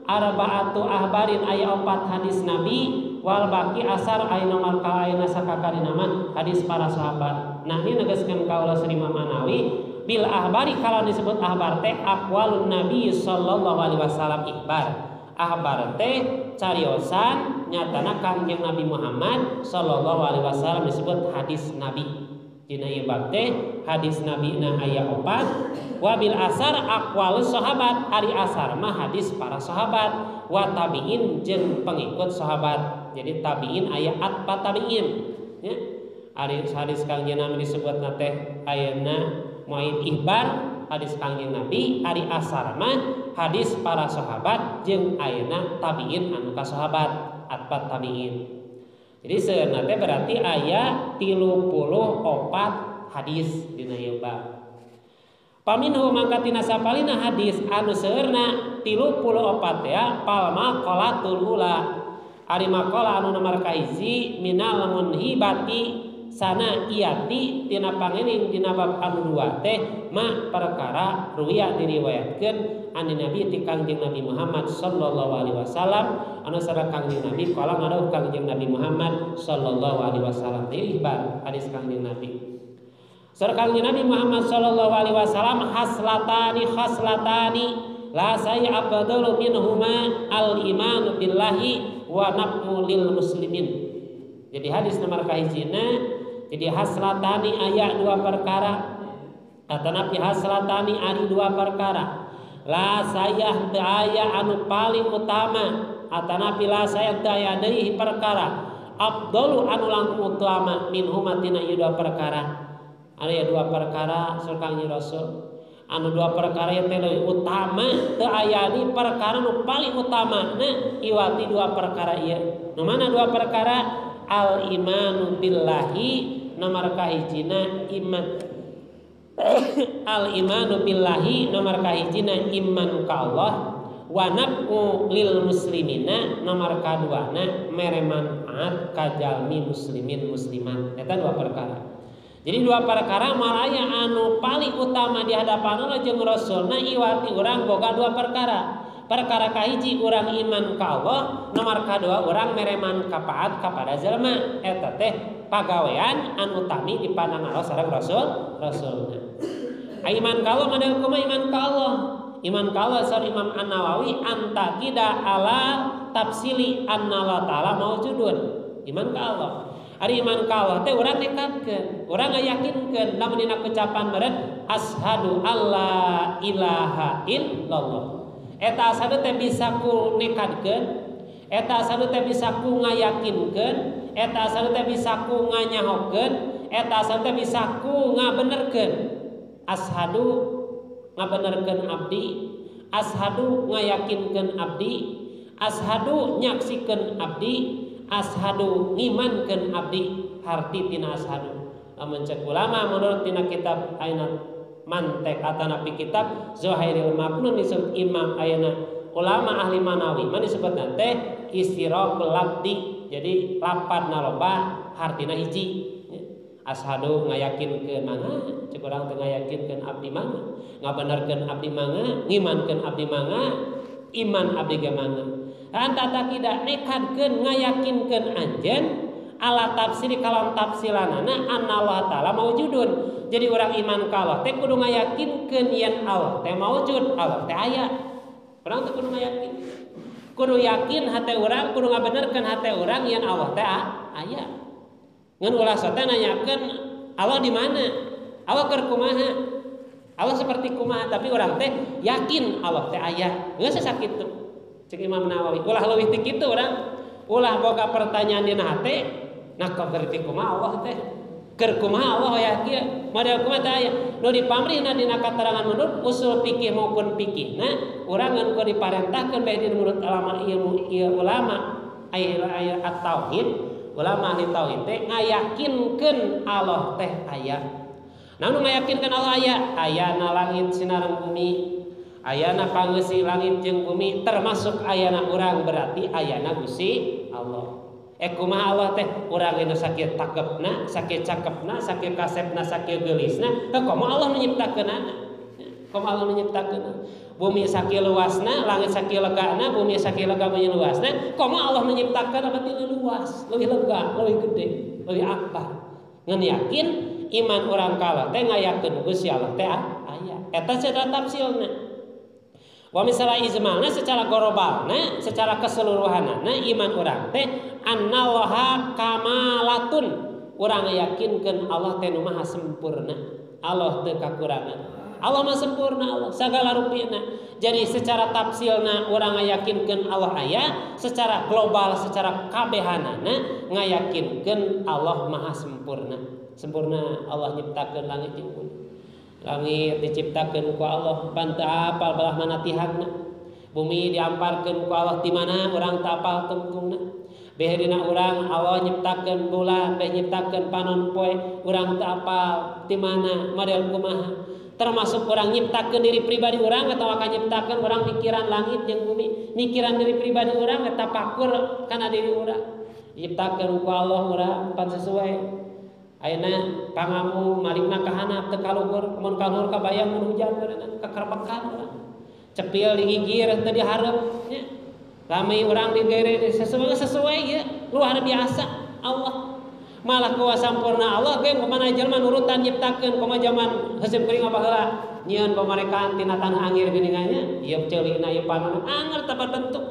arba'atu ahbarin aya 4 hadis Nabi wal baqi asar aya nomor ka aya sakakarina mah hadis para sahabat. Nah ini negaskeun kaula Sri Imam Manawi bil ahbari kalau disebut ahbar teh aqwalun Nabi sallallahu alaihi wasallam ihbar. Ahbar teh cariosan nyatana Kangjeng Nabi Muhammad sallallahu alaihi wasallam disebut hadis Nabi. Dina ieu bab teh hadis Nabi na aya 4 wa bil asar aqwalus sahabat ari asar mah hadis para sahabat wa tabi'in jeung pengikut sahabat. Jadi tabi'in aya atba tabi'in ya. Hadis Kangjeng Nabi disebutna teh ayeuna muaid ihbar hadis Kangjeng Nabi ari asar mah hadis para sahabat jeung ayeuna tabi'in anu ka sahabat atba tabi'in. Jadi sebenarnya teh berarti aya 34 hadis dina ieu bab. Paminhu mangka tina sapalina hadis anu seurna 34 ya pal maqalatul ula. Ari maqalah anu nomor kahiji minal munhibati sana iyati tina pangening dina bab anu 2 teh mah perkara ruwiya diriwayatkeun ani Nabi ti Kangjeng Nabi Muhammad sallallahu alaihi wasallam anu sareng Kangjeng Nabi kala ngadawuh Kangjeng Nabi Muhammad sallallahu alaihi wasallam teh ihbar hadis Kangjeng Nabi. Sareng Kangjeng Nabi Muhammad sallallahu alaihi wasallam khaslatani la saya afdalu minhuma al iman billahi wa naqmu lil muslimin. Jadi hadis nomor kahijina jadi haslatani aya 2 perkara atanapi haslatani ari 2 perkara la saya aya anu paling utama atanapi la saya aya deui perkara afdalu anu langkung utama minhuma tina ieu 2 perkara. Aya 2 perkara sareng Rasul anu 2 perkara teh leuwih utama teu aya di perkara nu paling utama na iwati 2 perkara ieu. Nu mana 2 perkara al imanu billahi nomor kahijina iman al imanu billahi nomor kahijina iman ka Allah wa naqu lil muslimina nomor kaduana mere manfaat ka jalmi muslimin muslimat. Eta 2 perkara. Jadi 2 perkara malaya anu paling utama di hadapan Allah jeung Rasulna iwati urang boga 2 perkara. Perkara kahiji urang iman ka Allah, nomor kadua urang mere manfaat kepada jalma. Eta teh pagawean anu utami dipandang Allah sareng Rasulna. Iman ka Allah model kumaha iman ka Allah? iman ka Allah sar Imam An-Nawawi antakida ala tafsili annallahu taala maujudun. Iman ka Allah. Ari iman ka Allah teh urang nekatkeun, urang ngayakinkeun lamun dina ucapan meureun asyhadu alla ilaha illallah. Eta asyhadu teh bisa ku nekatkeun, eta asyhadu teh bisa ku ngayakinkeun, eta asyhadu teh bisa ku nganyahokeun, eta asyhadu teh bisa ku ngabenerkeun. Asyhadu ngabenerkeun abdi, asyhadu ngayakinkeun abdi, asyhadu nyaksikeun abdi, asyhadu ngimankeun abdi. Harti tina asyhadu lamun cek ulama menurut tina kitab ayeuna mantek atanapi kitab Zahairil Maknun disebut imam ayeuna ulama ahli manawi mah disebutna teh istiraqul labdi. Jadi lapadna loba hartina hiji. Asyhadu ngayakinkeun mangga, cek urang teh ngayakinkeun abdi mangga, ngabenerkeun abdi mangga, ngimankeun abdi mangga, iman abdi ge mangga. Anta takidah nekatkeun ngayakinkeun anjeun ala tafsir kalam tafsiranana anallahu taala maujudun. Jadi urang iman ka Allah teh kudu ngayakinkeun yen Allah teh maujud, Allah teh aya. Urang teh kudu ngayakin. Kudu yakin hate urang, kudu ngabenerkeun hate urang yen Allah teh aya. Ngan ulah teh nanyakeun Allah di mana? Allah keur kumaha? Allah seperti kumaha? Tapi urang teh yakin Allah teh aya. Geus sakitu. Cek Imam Nawawi. Ulah leuwih ti kitu urang. Ulah boga pertanyaan dina hate, nah kok berarti kumaha Allah teh? Keur kumaha Allah aya kieu? Model kumaha teh aya? Nu dipamrihna dina katerangan menurut usul fikih maupun fikihna, urang ngan ku diparentahkeun bae dina menurut ulama ilmu ulama aya at-tauhid. Ulama ahli tauhid teh ngayakinkeun Allah teh aya. Namun ngayakinkeun Allah aya, ayana langit sinareng bumi, ayana pangeusih langit jeung bumi, termasuk ayana urang berarti ayana Gusti Allah. Kumaha Allah teh urang nu sakieu takepna, sakieu cakepna, sakieu kasepna, sakieu geulisna, kumaha Allah menyiptakeunana? Kumaha Allah menyiptakeunana? Bumi sakieu luasna, langit sakieu legana, bumi sakieu lega mun luasna, kumaha Allah menyiptakeun berarti luas, leuwih lega, leuwih gede, leuwih akbar. Ngan yakin iman urang ka Allah teh ngayakeun Gusti Allah teh aya. Eta secara tafsilna. Wa misalnya ijmalna secara globalna, secara keseluruhanana iman urang teh annallaha kamalatun. Urang yakinkeun Allah teh nu maha sempurna. Allah teu kakurangan. Allah mah sempurna, Allah sagala rupina. Jadi secara tafsilna urang ngayakinkeun Allah aya, secara global secara kabehanana ngayakinkeun Allah maha sempurna. Sempurna Allah nyiptakeun langit jeung bumi. Langit diciptakeun ku Allah panteu apal balah mana tihagna. Bumi diamparkeun ku Allah di mana urang teu apal tungtungna. Beherina urang Allah nyiptakeun bulan, bae nyiptakeun panon poe, urang teu apal di mana model kumaha. Termasuk orang nyiptakeun diri pribadi urang atawa nyiptakeun urang mikiran langit jeung bumi, mikiran diri pribadi urang eta pakur kana diri urang. Nyiptakeun ku Allah urang pan sesuai. Ayeuna pangamu malikna kahanap teu kaluhur, mun kaluhur kabayang mun hujan beureunan kakarpekan urang. Cepil digigir teu dihareup nya. Lami urang digere sesuai ya, luar biasa Allah. Malah kuasa sampurna Allah ge kumaha jelema nurutan nyiptakeun kumaha zaman heuseum kuring baheula nyieun pamarekaan tina tanah angir geuningannya ieu ceulina ieu panon anger teu bentuk.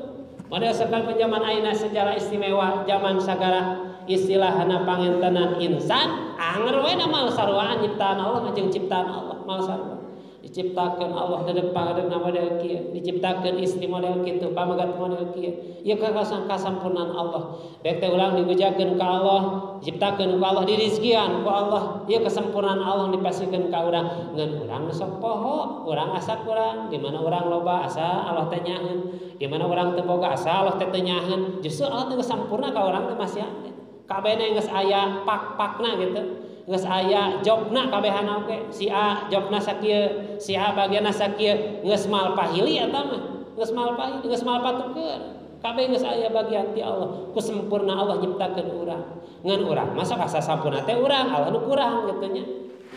Model sekarang zaman ayeuna secara istimewa zaman sagara istilahna pangentenan insan anger we na mal sarwaan nyiptaan Allah jeung ciptaan Allah mal sarwa. Diciptakeun Allah dedeg pangadegna model kieu, diciptakeun istri model kitu, pamagat model kieu. Ieu kasampurnaan Allah. Baik teh ulang dibujakeun ka Allah, diciptakeun ku Allah, dirizkian ku Allah. Ieu kesempurnaan Allah dipasikeun ka urang. Ngan urang sok poho, urang asa kurang, di mana urang loba asa Allah teh nyaheun, di mana urang teu boga asa Allah teh teu nyaheun. Justru Allah teh sampurna ka urang teh masih ade. Kabehna geus aya pak-pakna gitu. Geus aya jobna kabehana oge. Si A jobna sakieu, si A bagianna sakieu, geus mal pahili eta mah. Geus mal pahili, geus mal patukeun. Kabeh geus aya bagian ti Allah. Ku sempurna Allah nyiptakeun urang. Ngan urang masa asa sampurna teh urang, Allah nu kurang kitu nya.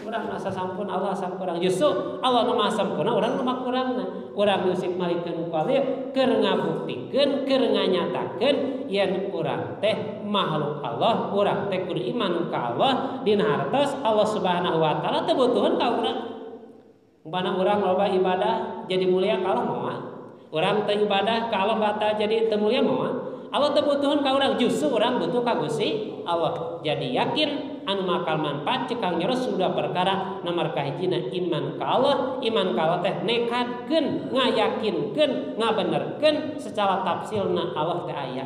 Urang asa sampurna, Allah asa kurang. Justru Allah nu maha sampurna, urang nu maha kurangna. Urang musik malikeun ku Allah keur ngabuktikeun, keur nganyatakeun yen urang teh makhluk Allah, urang teh kudu iman ka Allah dina hartos Allah Subhanahu wa taala teu butuhan ka urang. Umpana urang loba ibadah jadi mulia ka Allah moal. Urang teu ibadah ka Allah batal jadi teu mulia moal. Allah teu butuhun ka urang, justru urang butuh ka Gusti Allah. Jadi yakin anu makal manfaat cekang nyeros sudah perkara nomor kahijina iman ka Allah. Iman ka Allah teh nekadkeun, ngayakinkeun, ngabenerkeun secara tafsilna Allah teh aya.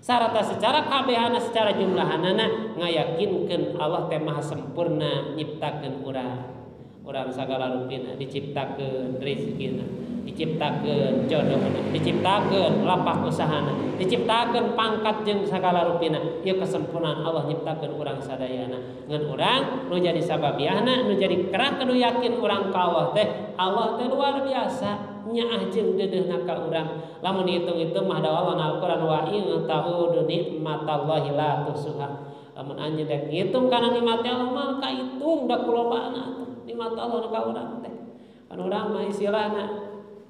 Sarata secara kabehana secara jumlahanana ngayakinkeun Allah teh maha sempurna nyiptakeun urang sagala rupina, diciptakeun rezekina, diciptakeun jodohna, diciptakeun lapak usahana, diciptakeun pangkat jeung sagala rupina. Ieu kesempurnaan Allah nyiptakeun urang sadayana. Ngan urang nu jadi sababiahna, nu jadi kerah nu yakin urang ka Allah teh luar biasa. Nyaah jeung dedeuna ka urang. Lamun hitung-hitung mah dawalan Al-Qur'an wa in ta'udu nikmatallahi la tusuha. Lamun anjeun dek ngitung kana nikmat Allah mah kahitung da kulobana nikmat Allah ka urang teh. Kan urang mah istilahna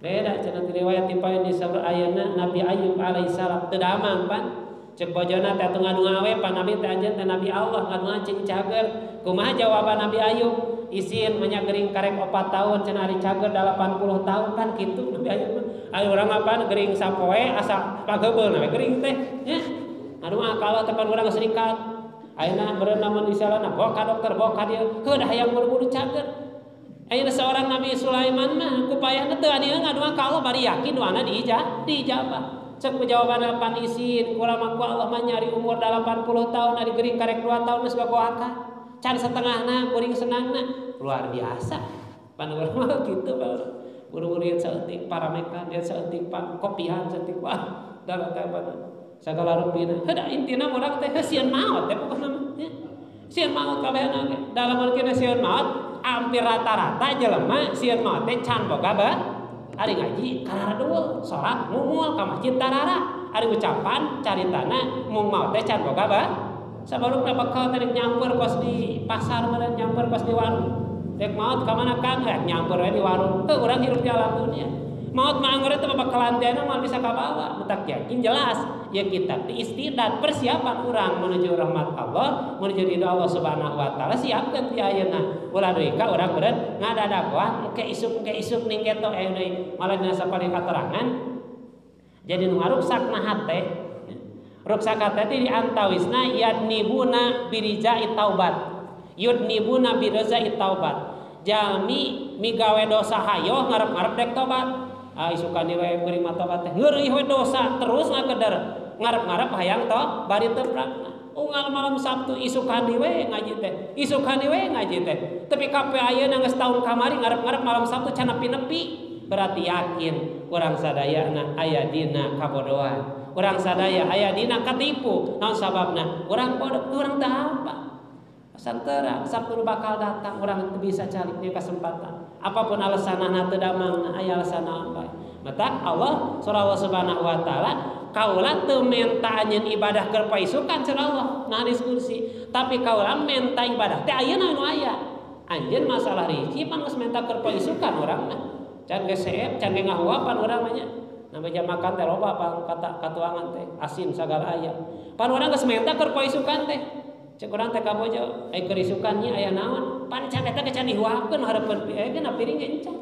beda cenah riwayat dipaeun di sabeur ayeuna Nabi Ayub alaihissalam teu damang pan. Cek bojona teh ngadu ngawe pan Nabi teh anjeun teh Nabi Allah ngadu cing cager. Kumaha jawaban Nabi Ayub? Isin banyak gering karek 4 tahun cenah ari cager 80 tahun kan kitu Nabi Ayub. Aya urang apaan gering sapoe asa pagebeul we gering teh nya. Anu akal tepan urang geus ningkat. Ayeuna meureun lamun disalana bawa ka dokter bawa ka dieu heuh hayang buru-buru cager. Ayeuna seorang Nabi Sulaiman mah kupayahna teu anu ngadu ka Allah bari yakin doana diijabah. Cek jawaban pan isin kurang ku Allah mah nyari umur 80 tahun ari gering karek 2 tahun geus bagoakan. Can setengahna kuring senangna luar biasa. Pan urang mah kitu bae. Buru-buru ieu saeutik paramekan, dia saeutik pan kopihan saeutik wah dalam teh sagala rupina. Heuda intina urang teh sieun maot teh pokona mah. Sieun maot kabehna ge. Dalam artina sieun maot hampir rata-rata jelema sieun maot teh can boga ari ngaji karara deul, salat mumul ka masjid tarara. Ari ucapan caritana mung maot teh can boga sabarukna bakal teh nyamper kos di pasar meureun nyamper kos di warung. Dek maot ka mana Kang? Rek nyamper we di warung. Teu urang hirup di alam dunia. Maot mah anggar teh bakalan teh mah bisa kabawa. Mutak yakin jelas ya kita teh istidad persiapan urang menuju rahmat Allah, menuju ridho Allah Subhanahu wa taala siapkeun ti ayeuna. Ulah deui ka urang beureun ngadadagoan engke isuk ning keto deui malah dina sapari katerangan. Jadi nu ngaruksakna hate ruksak hate di antawisna yadnibuna birijai taubat. Yudnibuna birizai taubat. Jalmi migawe dosa hayo ngarep-ngarep dek tobat. Isukan we beri tobat teh ngeureuy we dosa terus ngakedar ngarep-ngarep hayang to bari teu prakna. Unggal malam Sabtu isukan we ngaji teh. Isukan we ngaji teh. Tapi kape ayeuna geus taun kamari ngarep-ngarep malam Sabtu can nepi-nepi. Berarti yakin urang sadayana aya dina kabodohan. Urang sadaya aya dina katipu. Naon sababna? Urang bodoh, urang teu hafal. Santera Sabtu bakal datang orang itu bisa cari di kesempatan. Apapun alasanna teu damang aya alasanna bae. Mata Allah surah Allah Subhanahu wa taala kaula teu menta anjeun ibadah keur paisukan cenah Allah nah diskusi. Tapi kaula menta ibadah teh ayeuna anu aya. Anjeun masalah riji pan geus menta keur paisukan urangna. Can geus seep, can ngahuapan urang mah nya. Nambah jam makan teh loba pang katuangan teh asin sagala aya. Pan urang geus menta keur paisukan teh. Cek urang teh kabojo ai kerisukan nya aya naon pan can eta can dihuakeun hareupeun ayeuna piring encan.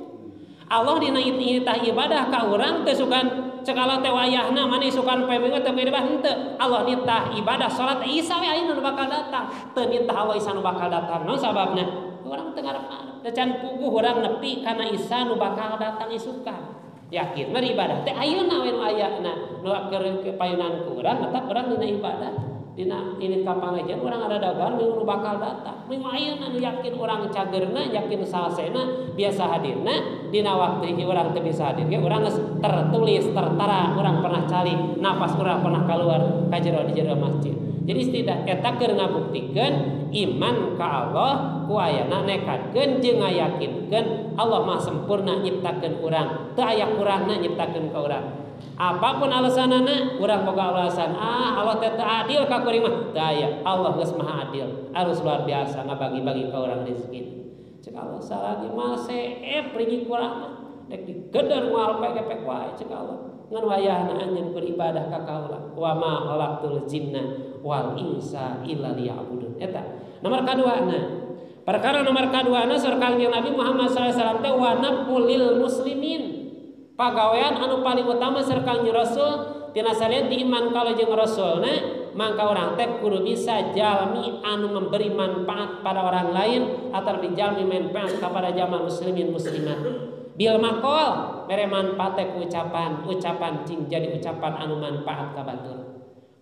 Allah dina itah ibadah ka urang teh sugan cek Allah teh wayahna mani sugan peminggu teh ibadah henteu. Allah nitah ibadah salat Isa we ayeuna nu bakal datang. Teu nitah Allah Isa nu bakal datang. Naon sababna? Urang teu ngarep-ngarep. Teu can puguh urang nepi kana Isa nu bakal datang isukan. Yakin mari ibadah teh ayeuna we nu ayana nu keur payunan ku urang tetep urang dina ibadah. Dina ini kapangajian orang ada dagang minggu bakal datang. Minggu ayeuna nu yakin orang cagerna, yakin salsena biasa hadirna dina waktu ieu urang teu bisa hadir ge urang geus tertulis tertara urang pernah cali napas urang pernah keluar ka jero di jero masjid. Jadi setidak eta keur ngabuktikeun iman ka Allah ku ayana nekadkeun jeung ngayakinkeun Allah mah sempurna nyiptakeun urang. Teu aya kurangna nyiptakeun ka urang. Apapun alasanana urang boga alasan Allah teh teu adil ka kuring mah teu aya. Allah geus maha adil harus luar biasa ngabagi-bagi ka urang rezeki. Cek Allah salagi mal seep pergi kurang dek digeder moal pek-pek wae cek Allah. Ngan wayahna anjeun beribadah ka kaula. Wa ma khalaqtul jinna wal insa illa liya'budun. Eta nomor kaduana. Perkara nomor kaduana surah Kangjeng Nabi Muhammad SAW teh wa nabulil muslimin. Pagawean anu paling utama surah Kangjeng Rasul tina saleh diiman kalau jeung rasulna mangka urang teh kudu bisa jalmi anu memberi manfaat pada orang lain atau dijalmi manfaat kepada jamaah muslimin muslimat. Bil maqal mere manfaat teh ucapan cing jadi ucapan anu manfaat ka batur.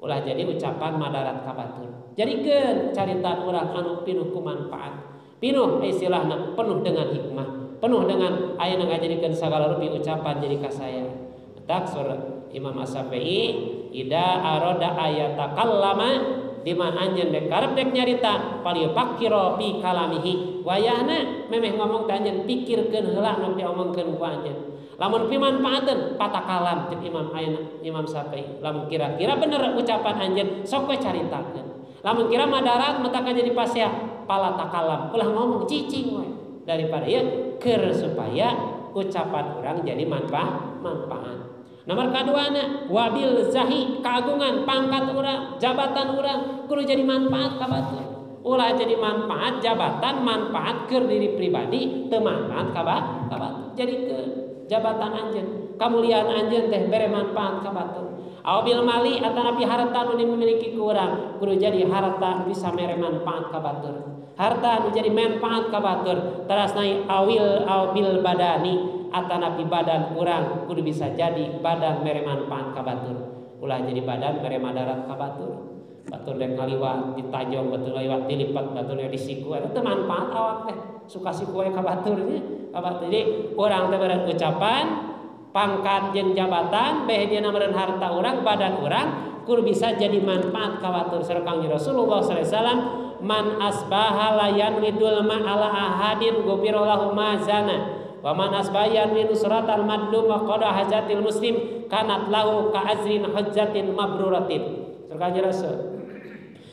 Ulah jadi ucapan madarat ka batur. Jadikeun carita urang anu pinuh ku manfaat. Pinuh istilahna penuh dengan hikmah, penuh dengan ayeuna ngajadikeun sagala rupi ucapan jadi ka saya. Tak surah Imam As-Syafi'i ida arada ayatakallama di mana anjeun dek karep dek nyarita paliyufakkiro fi kalamihi wayahna memeh ngomong teh anjeun pikirkeun heula nu diomongkeun ku anjeun. Lamun pimanfaateun patakalam cek Imam Syafi'i. Lamun kira-kira bener ucapan anjeun sok we caritakeun. Lamun kira madarat mata jadi pasya pala takalam ulah ngomong cicing we daripada ya keur supaya ucapan orang jadi manfaat. Nomor kaduana wabil zahi keagungan pangkat urang jabatan urang kudu jadi manfaat ka batur. Ulah jadi manfaat jabatan manfaat keur diri pribadi teu manfaat ka batur. Jadi ke jabatan anjeun kamuliaan anjeun teh bere manfaat ka batur. Awabil mali atanapi harta nu dimiliki ku urang kudu jadi harta bisa mere manfaat ka batur. Harta nu jadi manfaat ka batur terasna awil badani atanapi badan urang kudu bisa jadi badan mere manfaat ka batur. Ulah jadi badan mere madarat ka batur. Batur dek ngaliwat ditajong batur liwat dilipat batur disiku eta teh manfaat awak teh suka siku we ka batur nya. Jadi urang teh beureun ucapan pangkat jeung jabatan beh dia meureun harta urang badan urang kudu bisa jadi manfaat ka batur. Sareng Kangjeng Rasulullah sallallahu alaihi wasallam man asbaha la yanwidul ma ala ahadin ghufirallahu ma zana wa man asbaha yanwidu suratal madlum wa qada hajatil muslim kanat lahu ka azrin hajjatin mabruratin. Sareng Kangjeng Rasul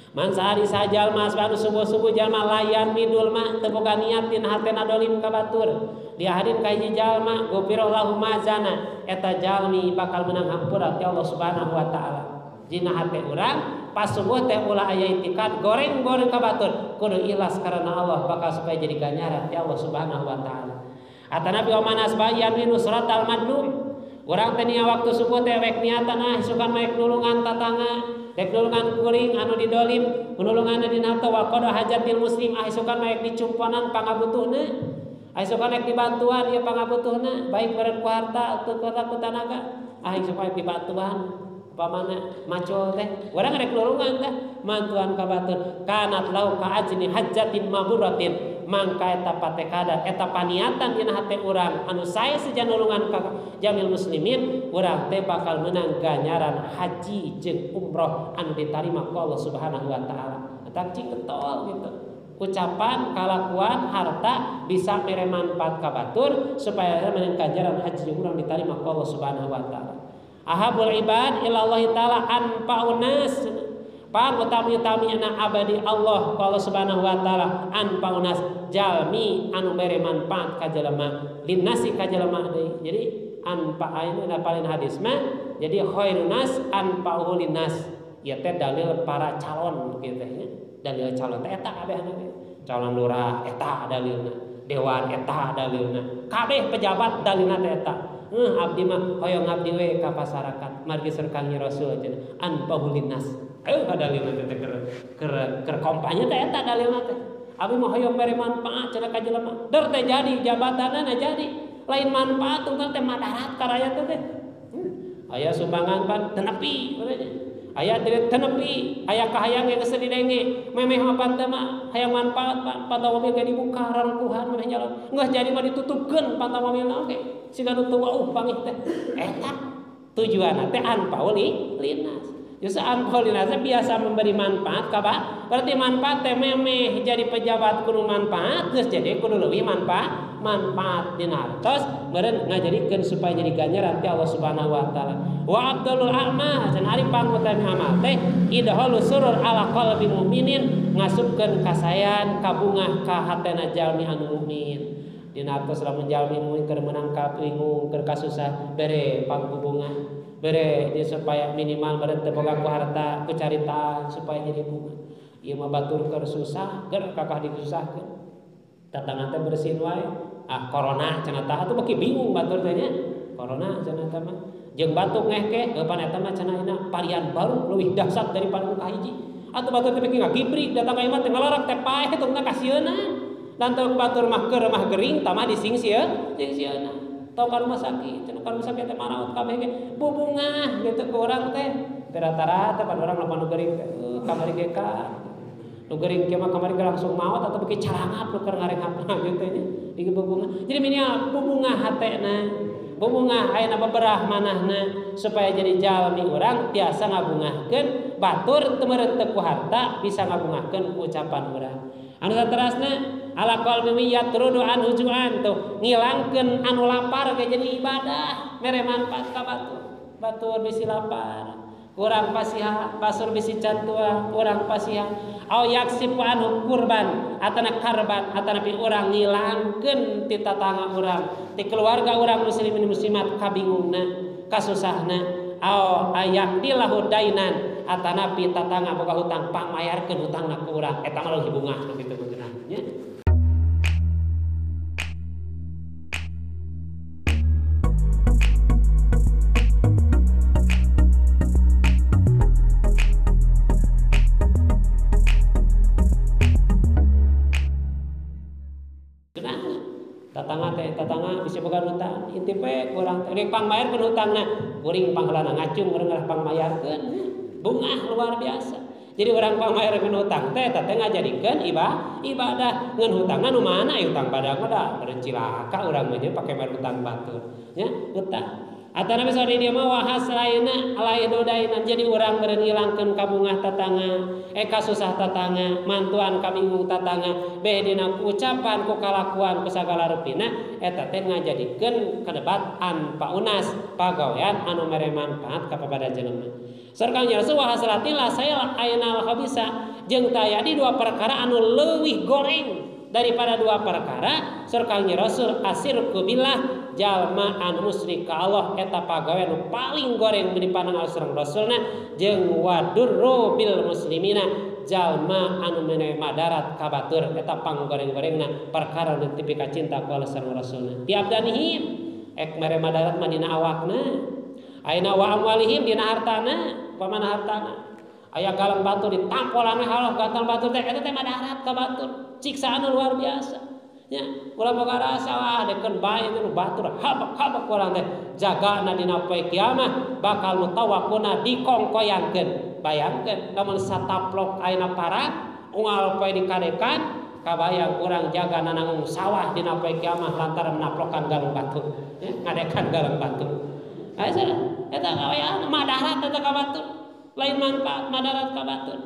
man sahari sajal mas baru subuh-subuh jalma layan midul ma teu boga niat tin hatena dolim ka batur. Diahadin ka hiji jalma ghufirallahu ma zana eta jalmi bakal menang hampura ti Allah Subhanahu wa taala. Jina hate urang pas subuh teh ulah aya itikad goreng-goreng ka batur kudu ikhlas karena Allah bakal supaya jadi ganjaran ti Allah Subhanahu wa taala. Atanabi wa manas bayan min suratal madlum. Urang teh nia waktu subuh teh rek niatan sukan maek nulungan tatangga, rek nulungan kuring anu didolim, nulungan dina harta wa qada hajatil muslim sukan maek dicumponan pangabutuhna. Sukan maek dibantuan ieu pangabutuhna baik beureun ku harta atau ku tanaga. Sukan dibantuan pamana macul teh urang rek nulungan teh mantuan ka batur kanat lau ka ajni hajjatin maburatin mangka eta patekada eta paniatan dina hate urang anu sae sejan nulungan ka jamil muslimin urang teh bakal menang ganjaran haji jeung umroh anu ditarima ku Allah Subhanahu wa taala. Eta cing getol gitu. Ucapan kalakuan harta bisa mere manfaat ka batur supaya menang ganjaran haji jeung urang ditarima ku Allah Subhanahu wa taala. Ahabul ibad ilallahi ta'ala anfa'unas pan utami-utamina abadi Allah ku Allah Subhanahu wa taala anfa'unas jalmi anu mere manfaat ka jelema linnasi ka jelema deui. Jadi anfa'aina paling hadis mah jadi khairunas anfa'u linnas ieu teh dalil para calon kitu nya. Dalil calon teh eta kabeh anu calon lurah eta dalilna, dewan eta dalilna, kabeh pejabat dalilna teh eta. Abdi mah hoyong abdi we ka pasarakat margi serkang Rasul cenah anfa'u linnas. Dalilna teh keur kampanye teh eta dalilna teh. Abdi mah hoyong mere manfaat cenah ka jelema. Der teh jadi jabatanna jadi lain manfaat tunggal teh madarat ka rakyat teh. Aya sumbangan pan teu nepi aya teu nepi aya kahayang geus didenge memeh mapan teh mah hayang manfaat pan pantau mobil ge dibuka rarungkuhan memeh jalan geus jadi mah ditutupkeun pantau mobilna oge siga nu tua pangih teh eta tujuanna teh anfa'u linnas Justru anpolina biasa memberi manfaat kaba. Berarti manfaat teh memeh jadi pejabat kudu manfaat, terus jadi kudu leuwih manfaat dinartos meureun ngajadikeun supaya jadi ganjaran ti Allah Subhanahu wa taala. Wa abdulul a'mal can ari pangutami amal teh idhalu surur ala qalbi mu'minin ngasupkeun kasayan kabungah ka hatena jalmi anu mukmin. Dinartos lamun jalmi mukmin keur meunang kabingung keur kasusah bere panghubungan bere dia supaya minimal beren teu boga ku harta ku carita supaya jadi bunga. Ieu mah batur keur susah ger kakah disusahkeun. Tatangna teh bersin wae. Corona cenah tah atuh beki bingung batur teh nya. Corona cenah tah mah jeung batuk ngehke eupan eta mah cenah ina varian baru leuwih dahsyat daripada nu kahiji. Atuh batur teh beki ngagibrik datang ka imah teh ngalarak teh paeh tungna kasieuna. Lantaran batur mah keur mah gering tah mah disingsieuna. Tau ka rumah sakit, cenah ka rumah sakit teh maraot kabeh ge bubungah gitu ke urang teh. Rata-rata pada orang lamun nu gering teh kamari ge ka. Nu gering kieu mah kamari ge langsung maot atau beki carangap nu keur ngarenghapna gitu nya. Di bubungah. Jadi minimal bubungah hatena. Bubungah ayeuna beberah manahna supaya jadi jalmi urang tiasa ngabungahkeun batur teu meureun teu ku harta bisa ngabungahkeun ku ucapan urang. Anu saterasna ala qalbi yatrudu an hujuan tuh ngilangkeun anu lapar ge jadi ibadah mere manfaat ka batur bisi lapar kurang pasiha basur bisi cantua kurang pasiha au yaksifu anhu kurban atana karban atana pi urang ngilangkeun ti tatangga urang ti keluarga urang muslimin muslimat kabingungna kasusahna au ayaqdilahu dainan atana pi tatangga boga hutang pamayarkeun hutangna ku urang eta mah leuwih bungah kitu beunang nya. Tatangga bisa boga hutang inti pe kurang rek pangmayarkeun hutangna kuring pangheulana ngacung urang ngarah pangmayarkeun bungah luar biasa. Jadi orang pangmayarkeun hutang teh eta teh ngajadikeun ibadah ngeun hutangna nu mana hutang badag mah da beureun cilaka urang mah pake bayar hutang batur nya hutang. Atana bisa di dia mah wahas lainna dainan jadi urang beureun ngilangkeun kabungah tatangga kasusah tatangga mantuan kabingung tatangga beh dina ucapan ku kalakuan ku sagala rupina eta teh ngajadikeun kadebatan paunas pagawean anu mere manfaat ka babada jelema. Sareng Rasul wahasratin la saya ayeuna al-khabisa jeung tayadi dua perkara anu leuwih goreng daripada dua perkara sareng Rasul asyirku billah jalma anu musyrik ka Allah eta pagawe anu paling goreng dipandang sareng Rasulna jeung wadurru bil muslimina jalma anu menehi madarat ka batur eta panggoreng-gorengna perkara nu tipe ka cinta ku Allah sareng Rasulna tiabdanihim ek mere madarat mah dina awakna ayeuna wa amwalihim dina hartana pamana hartana aya galang batu ditampolan we halah gatal batu teh eta teh madarat ka batur siksaan luar biasa nya ulah boga rasa wah dekeun bae itu batur habak-habak urang teh jagana dina poe kiamah bakal mutawakuna dikongkoyangkeun bayangkeun lamun sataplok ayeuna parang unggal poe dikadekan kabayang urang jaga nanangung sawah dina poe kiamah lantaran menaplokan galung batu nya ngadekan galung batu asa eta kabayang madarat eta ka batur lain manfaat madarat ka batur.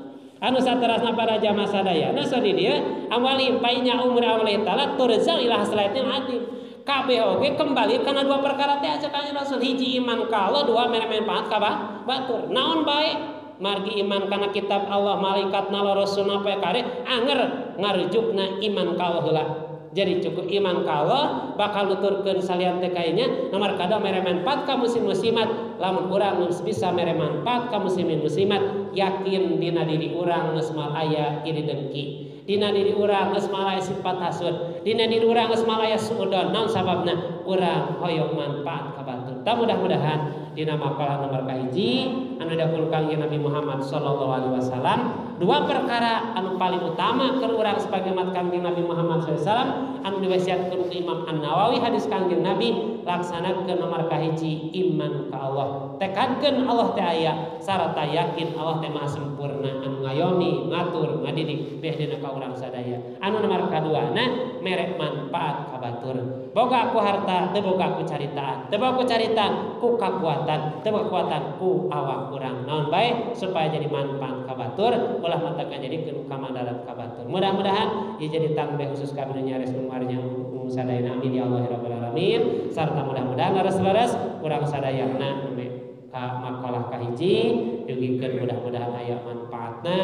Anu saterasna para jamaah sadaya nasa di dia amwali painya umur Allah taala turzal ila haslatin atim kabeh oge kembali kana dua perkara teh aja kanjeng Rasul hiji iman ka Allah dua mere manfaat ka batur naon bae margi iman kana kitab Allah malaikatna rasulna poe kare anger ngarujukna iman ka Allah heula jadi cukup iman ka Allah bakal nuturkeun salian teh kayanya nomor kada mere manfaat ka muslim muslimat lamun urang bisa mere manfaat ka muslimin muslimat yakin dina diri urang geus mal aya iri dengki dina diri urang geus mal aya sifat hasud dina diri urang geus mal aya suudon naon sababna urang hoyong manfaat ka batur ta mudah-mudahan dina makalah nomor kahiji anu dahulukan Nabi Muhammad sallallahu alaihi wasallam dua perkara anu paling utama keur urang sebagai umat kanjeng Nabi Muhammad sallallahu alaihi wasallam anu diwasiatkeun ku Imam An-Nawawi hadis kanjeng Nabi laksanakeun nomor kahiji iman ka Allah, tekankeun Allah teh aya sarta yakin Allah teh maha sempurna anu ngayomi ngatur ngadidik beh dina ka urang sadaya. Anu nomor kaduana mere manfaat ka batur, boga ku harta teu boga ku caritaan, teu boga ku caritaan ku kakuatan, teu boga kekuatan ku awak urang, naon bae supaya jadi manfaat ka batur ulah mata ngajadikeun kamadarat ka batur. Mudah-mudahan ieu jadi tangbeh khusus kami nyares numarnya sadayana amin ya Allah rabbal alamin. Sarta mudah-mudahan leres-leres urang sadayana ka makalah kahiji dugikeun mudah-mudahan aya manfaatna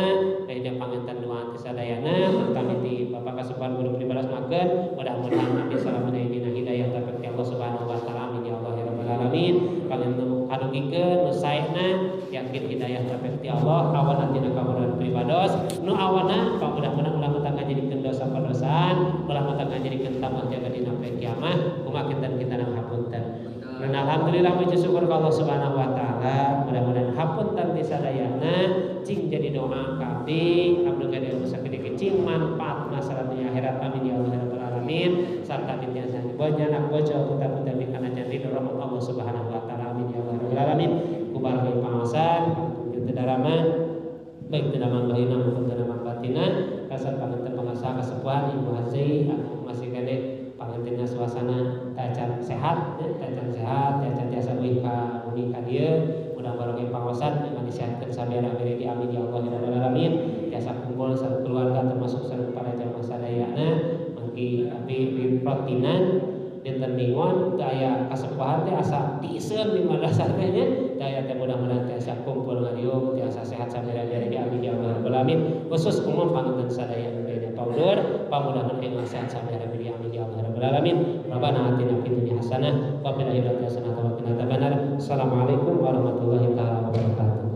kayaknya panganten doa sadayana terutama di Bapak Kasupan Guru Pribalas makeun mudah-mudahan abdi salamun dina hidayah taufik Allah Subhanahu wa taala amin ya Allah rabbal alamin. Panganten kadugikeun nu saena yakin hidayah taufik Allah awana tina kamuruan pribados nu awana mudah-mudahan ulah mata ngajadikeun dosa padosaan ulah mata ngajadikeun tambah jaga dina poe kiamat kumaha kita hapunten. Dan alhamdulillah puji syukur ka Allah Subhanahu wa taala. Mudah-mudahan hapunten ti sadayana cing jadi doa ka abdi abdi gade sakieu cing manfaat masalah dunia akhirat amin ya Allah rabbal alamin. Sarta bintiasa bonya bojo putra-putra kana janji rahmat Allah Subhanahu wa taala amin ya Allah rabbal alamin. Kubargi pangaosan kitu darama baik tinaman bahina maupun tinaman batina kasar panganten pangasah kasepuhan Ibu Haji anu masih gede pangantenna suasana tacan sehat tacan tiasa euy ka muni ka dieu mudah barokah pangosan dengan disehatkeun sabera bere di amin ya Allah rabbal alamin. Tiasa kumpul sareng keluarga termasuk sareng para jamaah sadayana mangki abdi rotinan dinten mingguan teu aya kasepuhan teh asa diiseun di madrasah teh nya daya teh mudah-mudahan tiasa kumpul ngariung tiasa sehat sabera bere di amin ya Allah rabbal alamin. Khusus umum panganten sadayana bere paudur pamudahan ing sehat sabera bere di amin ya Allah rabbal alamin. Rabbana atina fid dunya hasanah wa fil akhirati hasanah wa qina adzabannar. Assalamualaikum warahmatullahi wabarakatuh.